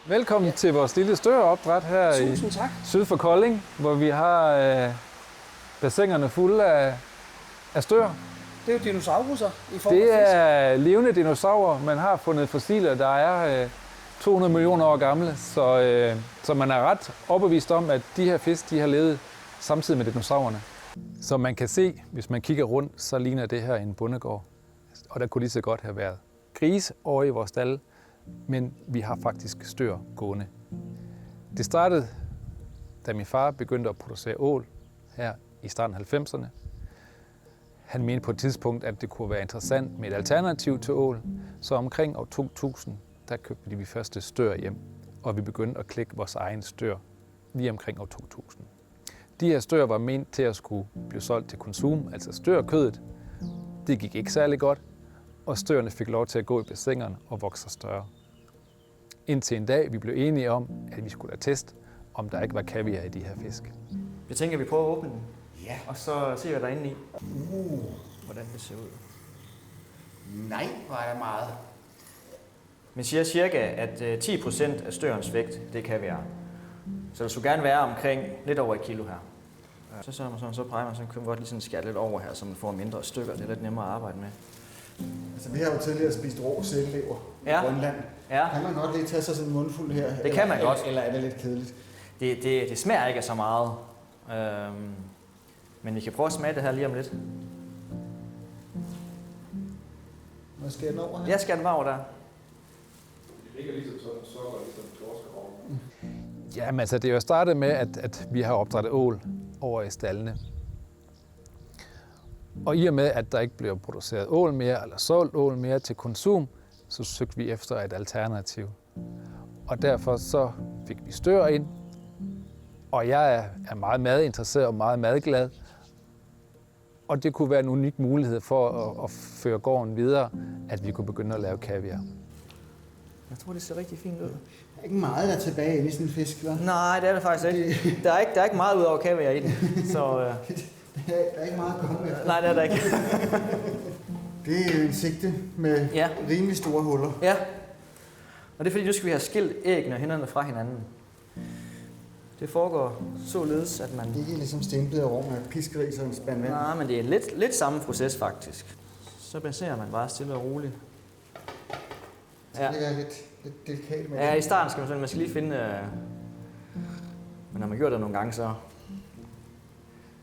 Velkommen til vores lille støropdræt her syd for Kolding, hvor vi har bassinerne fulde af stør. Det er jo dinosaurer i form Det af er levende dinosaurer. Man har fundet fossiler, der er 200 millioner år gamle, så man er ret overbevist om, at de her fisk de har levet samtidig med dinosaurerne. Som man kan se, hvis man kigger rundt, så ligner det her en bondegård. Og der kunne lige så godt have været grise over i vores stald, men vi har faktisk stør gående. Det startede, da min far begyndte at producere ål her i starten af 90'erne. Han mente på et tidspunkt, at det kunne være interessant med et alternativ til ål, så omkring år 2000, der købte vi første stør hjem, og vi begyndte at klikke vores egen stør lige omkring år 2000. De her stør var ment til at skulle blive solgt til konsum, altså størkødet. Det gik ikke særlig godt, og størene fik lov til at gå i bassinerne og vokse større. Indtil en dag, vi blev enige om, at vi skulle da teste, om der ikke var kaviar i de her fisk. Jeg tænker, at vi prøver at åbne den, Ja. og så se, hvad der er inde i. Hvordan det ser ud. Nej, hvor er der meget. Man siger cirka, at 10% af størens vægt, det er kaviar. Så det skulle gerne være omkring lidt over 1 kilo her. Så sørger man sådan, så peger man, så kan man godt lige sådan skære lidt over her, så man får mindre stykker. Det er lidt nemmere at arbejde med. Altså, vi har jo tidligere spist rå sællever i Grønland. Ja. Kan man godt lige tage sig sådan en mundfuld her? Det kan man godt. Eller er det lidt kedeligt? Det smager ikke af så meget. Men vi kan prøve at smage det her lige om lidt. Må jeg skære den over her? Jeg skærer den bare over der. Det ligger ligesom sådan sukker, ligesom torskerogn. Jamen altså, det er jo startet med, at vi har opdrættet ål over i staldene. Og i og med, at der ikke bliver produceret ål mere, eller solgt ål mere til konsum, så søgte vi efter et alternativ. Og derfor så fik vi stør ind, og jeg er meget madinteresseret og meget madglad. Og det kunne være en unik mulighed for at føre gården videre, at vi kunne begynde at lave kaviar. Jeg tror, det ser rigtig fint ud. Der er ikke meget, der er tilbage inde i sådan en fisk, hva'? Nej, det er det faktisk ikke. Der er ikke meget ud over kaviar i den. Så, Der er ikke meget at komme efter. nej, det er der ikke. Det er en sigte med rimelig store huller. Ja. Og det er fordi, nu skal vi have skilt æggene og hænderne fra hinanden. Det foregår således, at man... Det er ikke ligesom stenbider rum med piskeris og en spand vand. Nej, men det er lidt samme proces faktisk. Så baserer man bare stille og roligt. Ja. Det er lidt delikat med Ja, i starten skal man skal lige finde... Men når man gør det nogle gange,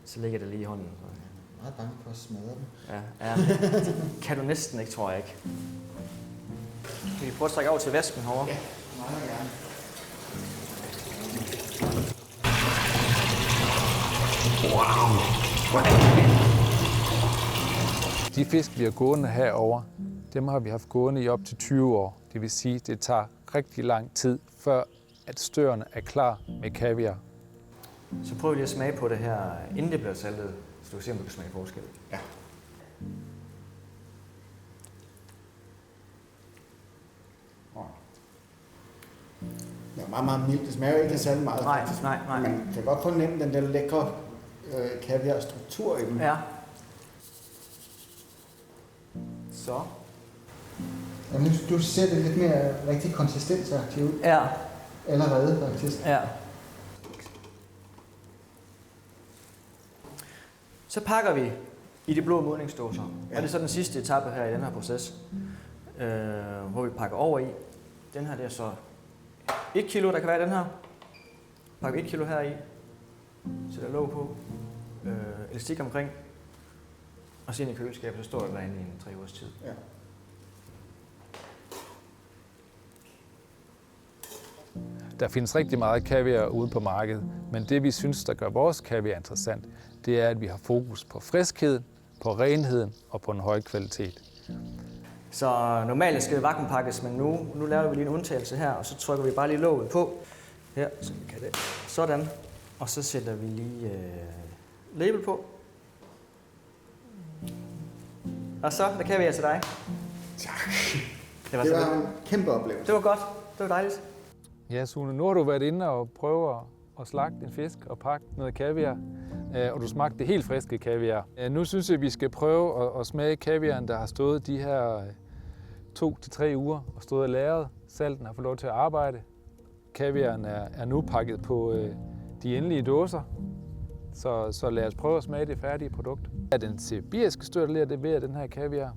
så ligger det lige i hånden. Jeg er meget bange for at smadre dem. Ja. Det kan du næsten ikke, tror jeg ikke. Kan vi prøve at trække over til vasken herovre? Ja, meget gerne. De fisk, vi har gående herover, dem har vi haft gående i op til 20 år. Det vil sige, at det tager rigtig lang tid, før at størene er klar med kaviar. Så prøv lige at smage på det her, inden det bliver saltet, så du kan se, om du kan smage forskel. Ja. Det er meget, meget mildt. Det smager jo ikke særlig meget. Nej. Man kan godt fornemme den der lækre kaviar-struktur i den. Ja. Så. Ja, nu du ser det lidt mere rigtig konsistensagtigt ud. Ja. Allerede faktisk. Ja. Så pakker vi i de blå modningsdåser. Ja. Og det er så den sidste etape her i den her proces, hvor vi pakker over i. Den her, det er så 1 kilo, der kan være i den her. Pakker 1 kilo her i. Sætter låg på. Elastik omkring. Og så ind i køleskabet, så står det derinde i en 3 ugers tid. Ja. Der findes rigtig meget kaviar ude på markedet, men det vi synes, der gør vores kaviar interessant, det er, at vi har fokus på friskheden, på renheden og på en høj kvalitet. Så normalt skal det vakuumpakkes, men nu laver vi lige en undtagelse her, og så trykker vi bare lige låget på. Her, så vi kan det. Sådan. Og så sætter vi lige label på. Og så, der kan vi til dig. Tak. Det var, Det var en kæmpe oplevelse. det var godt. Det var dejligt. Ja, Sune, nu har du været inde og prøve at slagte en fisk og pakke noget kaviar, og du smagte det helt friske kaviar. Nu synes jeg, vi skal prøve at smage kaviaren, der har stået de her 2 til 3 uger og stået og lagret. Salten har fået lov til at arbejde. Kaviaren er nu pakket på de endelige dåser, så lad os prøve at smage det færdige produkt. Den sibiriske stør, der leverer den her kaviar.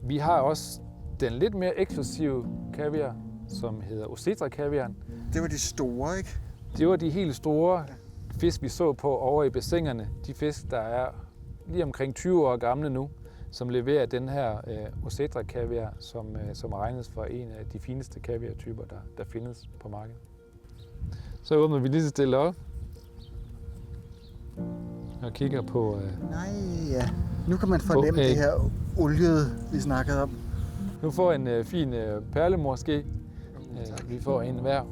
Vi har også den lidt mere eksklusive kaviar, som hedder Osetra-kaviaren. Det var de store, ikke? Det var de helt store fisk, vi så på over i bassinerne. De fisk, der er lige omkring 20 år gamle nu, som leverer den her Osetra-kaviar, som regnes for en af de fineste kaviartyper, der findes på markedet. Så åbner vi lige så stille op og kigger på... Nej, ja. Nu kan man fornemme det her oliede, vi snakkede om. Nu får en fin perlemorske. Vi får en hver.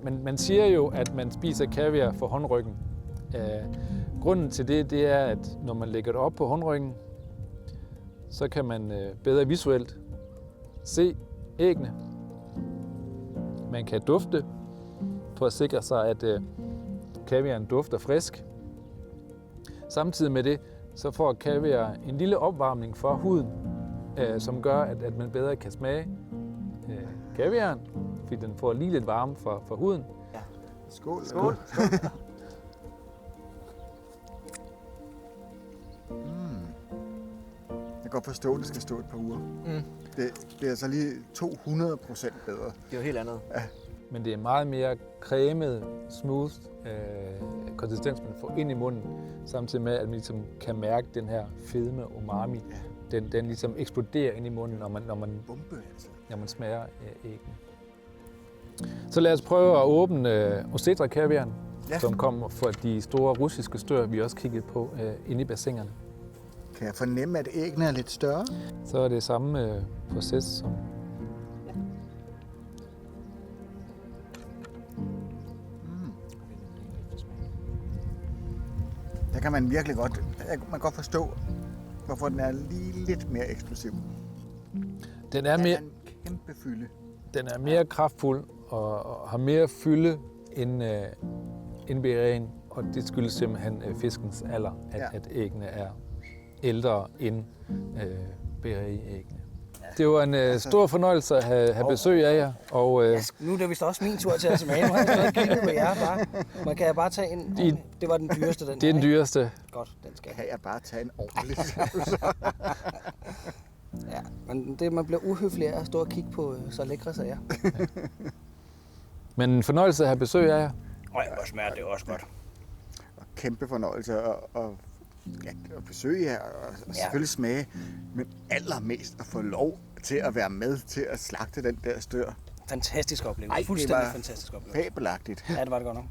Men man siger jo, at man spiser kaviar for håndryggen. Grunden til det er, at når man lægger det op på håndryggen, så kan man bedre visuelt se æggene. Man kan dufte for at sikre sig, at kaviaren dufter frisk. Samtidig med det, så får kaviar en lille opvarmning for huden, som gør, at man bedre kan smage kaviaren, fordi den får lige lidt varme for huden. Ja. Skål. Skål. Jeg kan godt forstå, at det skal stå et par uger. Mm. Det er altså lige 200% bedre. Det er jo helt andet. Ja. Men det er meget mere cremet, smooth konsistens, man får ind i munden, samtidig med, at man ligesom kan mærke den her fedme umami. Ja. Den ligesom eksploderer ind i munden, Bombe, altså. når man smager æggene. Så lad os prøve at åbne Osetra-kaviaren, som kommer fra de store russiske stør, vi også kiggede på inde i bassinerne. Kan jeg fornemme, at æggene er lidt større? Så er det samme proces som... Der kan man virkelig godt, man kan godt forstå, hvorfor den er lige lidt mere eksklusiv. Den er mere... en kæmpe fylde. Den er mere kraftfuld og har mere fylde end bæren, og det skyldes simpelthen fiskens alder, at æggene er ældre end bæreæggene. Det var en stor fornøjelse at have besøg af jer. Og, Nu er det vist også min tur til at smage. Nu har jeg stået og kigget på jer bare. Man kan jeg bare tage en... Det var den dyreste, den det er den dyreste. Godt, den skal Kan jeg bare tage en ordentlig? Ja, men man bliver uhøflig af at stå og kigge på så lækre sager. Men en fornøjelse at have besøg af jer. Hvor smager det også godt. Og kæmpe fornøjelse at besøge jer og selvfølgelig smage, men allermest at få lov til at være med til at slagte den der stør. Fantastisk oplevelse. Ej, det Fuldstændig var fantastisk oplevelse. fabelagtigt. Ja, det var det godt nok.